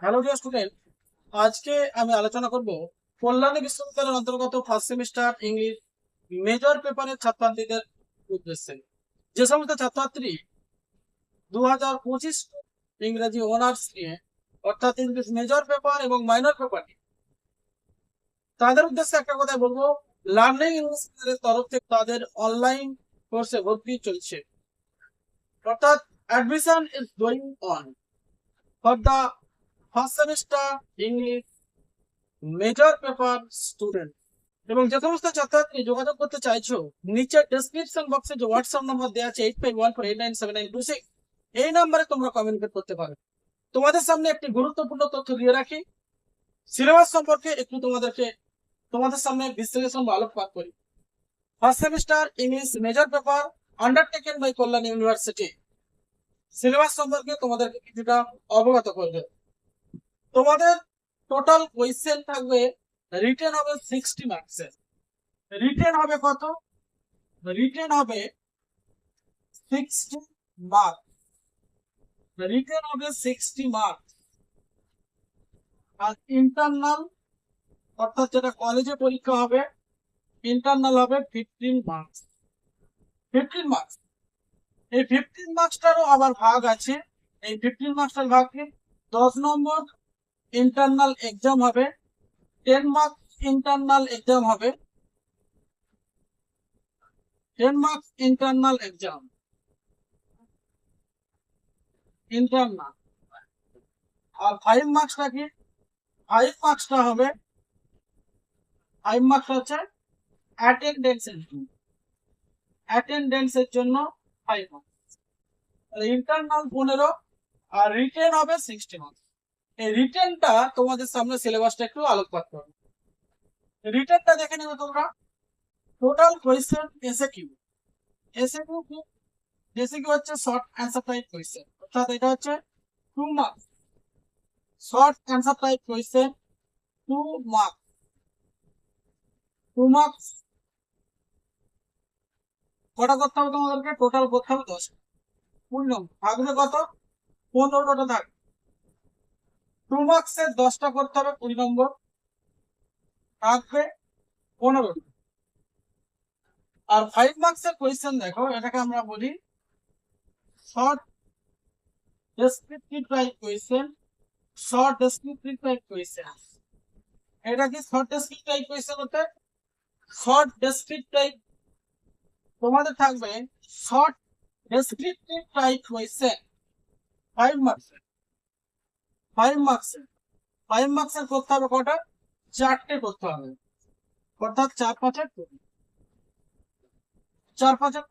Hello dear student, আজকে আমি আলোচনা করব কল্যাণী বিশ্ববিদ্যালয়ের অন্তর্গত ফার্স্ট সেমিস্টার ইংলিশ মেজর পেপারের ছাত্রছাত্রীদের উদ্দেশ্যে। যে সমস্ত ছাত্রছাত্রী 2025 ইংরেজি অনার্স নিয়ে, অর্থাৎ ইংলিশ মেজর পেপার এবং মাইনর পেপার, তাদের উদ্দেশ্যে একটা কথা বলবো। লার্নিং ইংলিশ এর তরফ থেকে তাদের অনলাইন কোর্সে ভর্তি চলছে, অর্থাৎ admission is going on for the first semester English major paper student. এবং যে সমস্ত ছাত্রছাত্রী যোগাযোগ করতে চাইছো, নিচে ডেসক্রিপশন বক্সে যে হোয়াটসঅ্যাপ নাম্বার দেওয়া আছে 8514897926, এই নাম্বারে তোমরা কমিউনিকেট করতে পারো। তোমাদের সামনে একটি গুরুত্বপূর্ণ তথ্য দিয়ে রাখি, সিলেবাস সম্পর্কে একটু তোমাদের সামনে বিশ্লেষণ বা আলোকপাত করি। First semester English major paper undertaken by Kalyan university syllabus সম্পর্কে তোমাদেরকে কিছুটা অবগত করবে। তোমাদের টোটাল কোয়েশ্চেন থাকবে, রিটেন হবে 60 মার্কসের। রিটেন হবে কত? রিটেন হবে 60 মার্ক। রিটেন হবে 60 মার্ক। আর ইন্টারনাল, অর্থাৎ যেটা কলেজে পরীক্ষা হবে, ইন্টারনাল হবে 15 মার্কস। 15 মার্কস। এই 15 মার্কসটারও আবার ভাগ আছে। এই 15 মার্কসটার ভাগে 10 নম্বর ইন্টারনাল এক্সাম হবে, 10 মার্কস ইন্টারনাল এক্সাম হবে, 10 মার্কস ইন্টারনাল এক্সাম ইন্টারনাল। আর 5 মার্কসটা কি? 5 মার্কসটা হবে, 5 মার্কস হচ্ছে অ্যাটেন্ডেন্সের জন্য 5 মার্কস। ইন্টারনাল 15 আর রিটেন হবে 60 মার্কস। এই রিটেনটা তোমাদের সামনে সিলেবাসটা একটু আলোকপাত করো। রিটেনটা দেখে নেবে তোমরা। Total question SAQ. এসএকিউ কি? এসএকিউ হচ্ছে শর্ট অ্যান্সার টাইপ কোয়েশ্চেন, অর্থাৎ এটা হচ্ছে 2 marks. Short answer type question 2 marks. 2 marks কটা করতে হবে তোমাদেরকে? টোটাল করতে হবে 10। 20 নম্বর থাকবে কত? 15টা থাকবে। 2 মার্কসের 10টা করতে হবে, 20 নম্বর থাকবে 15। আর 5 মার্কসের কোয়েশ্চেন দেখো, এটাকে আমরা বলি short descriptive type question. Short descriptive type question, এটা কি শর্ট ডেসক্রিপটিভ টাইপ কোয়েশ্চেন হতে? শর্ট ডেসক্রিপটিভ টাইপ তোমাদের থাকবে, শর্ট ডেসক্রিপটিভ টাইপ কোয়েশ্চেন 5 মার্কসের। 5 মার্কসের 5 মার্কসের করতে হবে কটা? 4টে করতে হবে, অর্থাৎ 4 5 4 5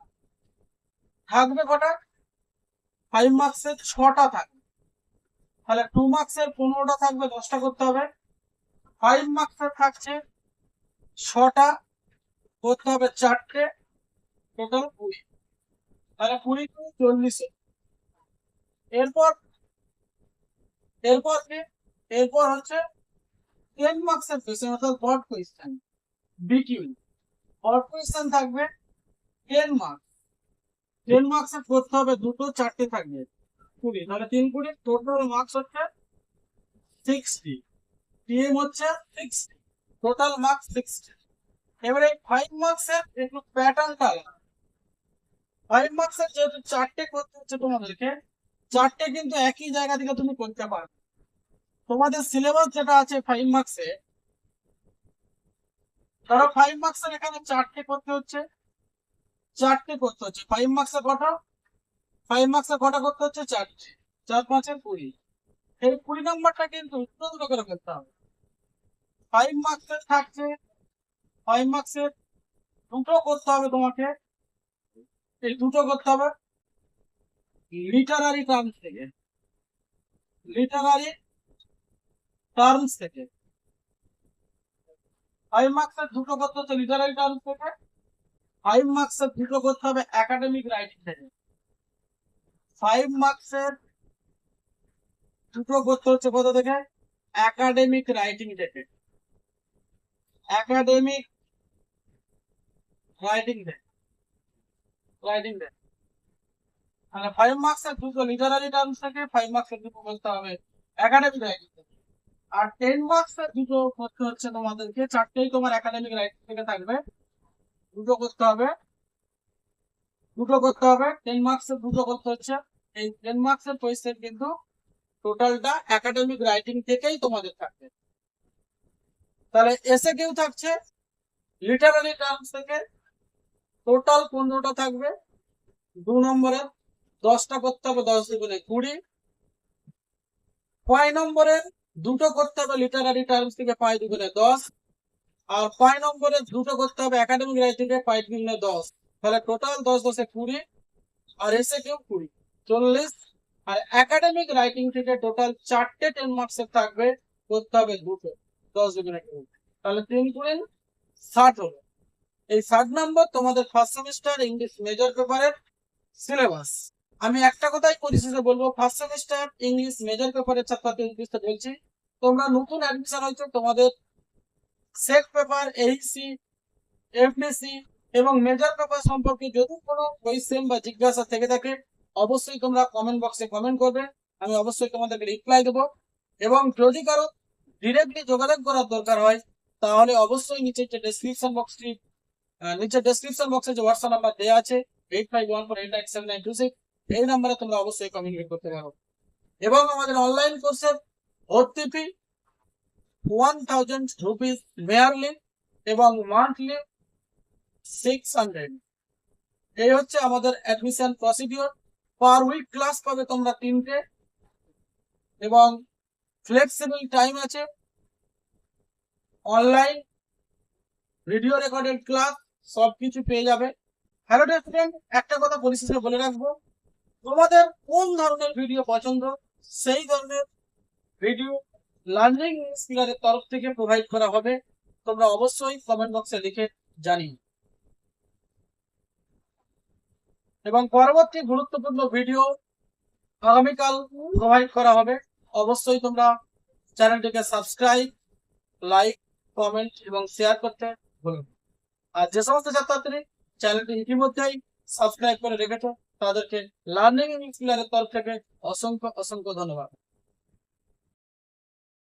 থাকবে কটা? 5 মার্কসের 6টা থাকবে। তাহলে 2 মার্কসের 15টা থাকবে, 10টা করতে হবে। 5 মার্কসের থাকছে 6টা, করতে হবে 4টে, টোটাল 20। তাহলে 20 × 40। এরপর এরপর কি? এরপর হচ্ছে 10 মার্কসের কোয়েশ্চেন, অর্থাৎ broad question, BQ. Broad question থাকবে 10 মার্কস। 10 মার্কসের করতে হবে দুটো, 4টে থাকবে 20। তাহলে 3 20, টোটাল মার্কস হচ্ছে 60। টিএম হচ্ছে 60, টোটাল মার্কস 60। এবারে 5 মার্কসের একটু প্যাটার্নটা আলাদা। 5 মার্কসের যেহেতু 4টে করতে হচ্ছে তোমাদেরকে, 4টে কিন্তু একই জায়গা থেকে তুমি করতে পারবে। তোমাদের সিলেবাস যেটা আছে 5 মার্কসে, ধরো 5 মার্কসের এখানে 4টে করতে হচ্ছে, 4টে করতে হচ্ছে 5 মার্কসে কটা? 5 মার্কসে কটা করতে হচ্ছে? 4টে। 4 5 20। এই 20 নম্বরটা কিন্তু দুটো দুটো করে করতে হবে। 5 মার্কসের থাকছে, 5 মার্কসের দুটো করতে হবে তোমাকে। এই দুটো করতে হবে লিটারারি টার্মস থেকে। লিটারারি টার্মস থেকে 5 মার্কসের দুটো করতে হচ্ছে লিটারারি টার্মস থেকে। 5 মার্কসের দুটো করতে হবে একাডেমিক রাইটিং থেকে। 5 মার্কসের দুটো করতে হচ্ছে কোথা থেকে? একাডেমিক রাইটিং থেকে। একাডেমিক রাইটিং থেকে। রাইটিং থেকে। মানে 5 মার্কসের দুটো লিটারারি টার্মস থেকে, 5 মার্কসের দুটো বলতে হবে একাডেমিক রাইটিং। আর 10 মার্কস এর দুটো করতে হচ্ছে তোমাদেরকে, চারটেই তোমার একাডেমিক রাইটিং থেকে থাকবে, দুটো করতে হবে, 10 মার্কস এর দুটো করতে হচ্ছে। এই 10 মার্কস এর কোয়েশ্চেন কিন্তু টোটালটা একাডেমিক রাইটিং থেকেই তোমাদের থাকবে। তাহলে এসে কেউ থাকছে লিটারারি টার্মস থেকে, টোটাল 15টা থাকবে। 2 নম্বরের 10টা করতে হবে, 10 দুগুণে 20। 5 নম্বরের দুটো করতে হবে লিটারারি টার্মস থেকে, 5 দুগুণে 10। আর 5 নম্বরের দুটো করতে হবে একাডেমিক রাইটিং থেকে, 5 দুগুণে 10। তাহলে টোটাল 10 10 20, আর এসে কেউ 20, 40। আর একাডেমিক রাইটিং থেকে টোটাল 4টে 10 মার্কস এর থাকবে, করতে হবে দুটো, 10 দুগুণে 20। তাহলে 3 গুণে 60 হবে। এই 60 নম্বর তোমাদের ফার্স্ট সেমিস্টার ইংলিশ মেজর পেপারের সিলেবাস। আমি একটা কথাই পরিশেষে বলবো, ফার্স্ট সেমিস্টার ইংলিশ মেজর পেপারের ছাত্রছাত্রীদের উদ্দেশ্যে বলছি, তোমরা নতুন অ্যাডমিশন হয়েছে, তোমাদের সেক পেপার, এইচসি, এফডিসি এবং মেজর পেপার সম্পর্কে যদি কোনো কোয়েশ্চেন বা জিজ্ঞাসা থেকে থাকে, অবশ্যই তোমরা কমেন্ট বক্সে কমেন্ট করবে, আমি অবশ্যই তোমাদেরকে রিপ্লাই দেবো। এবং যদি কারো ডিরেক্টলি যোগাযোগ করার দরকার হয়, তাহলে অবশ্যই নিচে ডেসক্রিপশন বক্সে যে হোয়াটসঅ্যাপ নাম্বার দেওয়া আছে 8514897926, এই নাম্বারে তোমরা অবশ্যই কমিউনিকেট করতে পারো। এবং আমাদের অনলাইন কোর্সের ভর্তি ফি 1000 রুপিস মেয়ারলি এবং মান্থলি 600। এই হচ্ছে আমাদের admission procedure. Per week class পাবে তোমরা 3টে, এবং ফ্লেক্সিবল টাইম আছে। অনলাইন ভিডিও রেকর্ডেড ক্লাস সবকিছু পেয়ে যাবে। হ্যালো স্টুডেন্ট, একটা কথা পরিশেষে বলে রাখবো, তোমাদের কোন ধরনের ভিডিও পছন্দ, সেই ধরনের ভিডিও লার্নিং ইন্সপিরারের তরফ থেকে প্রোভাইড করা হবে। তোমরা অবশ্যই কমেন্ট বক্সে লিখে জানিও। এবং পরবর্তী গুরুত্বপূর্ণ ভিডিও আগামীকাল প্রোভাইড করা হবে। অবশ্যই তোমরা চ্যানেলটিকে সাবস্ক্রাইব, লাইক, কমেন্ট এবং শেয়ার করতে ভুলুন। আর যে সমস্ত ছাত্রছাত্রী চ্যানেলটি ইতিমধ্যেই সাবস্ক্রাইব করে রেখেছো, তাদেরকে লার্নিং ইন্সপিরারের তরফ থেকে অসংখ্য অসংখ্য ধন্যবাদ।